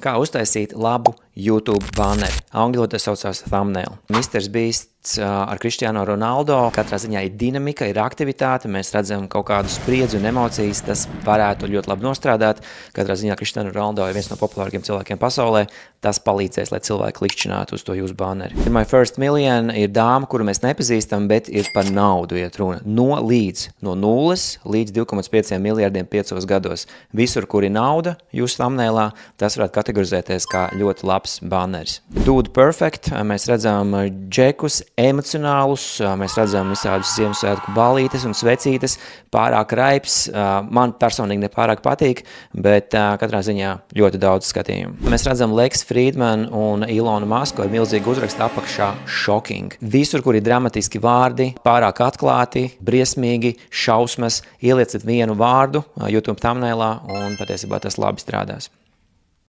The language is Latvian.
Kā uztaisīt labu YouTube banneri. Angļu valodā saucās thumbnail. Mr. Beasts ar Cristiano Ronaldo. Katrā ziņā ir dinamika, ir aktivitāte. Mēs redzam kaut kādu spriedzi un emocijas. Tas varētu ļoti labi nostrādāt. Katrā ziņā Cristiano Ronaldo ir viens no populārākiem cilvēkiem pasaulē. Tas palīdzēs, lai cilvēki klikšķinātu uz to jūsu banneri. My First Million ir dāma, kuru mēs nepazīstam, bet ir par naudu iet runa. No 0 līdz 2,5 miljardiem 5 gados. Visur, kur ir nauda jūsu thumbnailā, tas varētu kategorizēties kā ļoti labs banneris. Dude Perfect, mēs redzam džekus, emocionālus, mēs redzam visādus Ziemassvētku balītes un svecītes, pārāk raips, man personīgi nepārāk patīk, bet katrā ziņā ļoti daudz skatījumu. Mēs redzam Lex Friedman un Ilonu Masku ar milzīgu uzrakstu apakšā shocking. Visur, kur ir dramatiski vārdi, pārāk atklāti, briesmīgi, šausmas, ielieciet vienu vārdu YouTube thumbnailā un patiesībā tas labi strādās.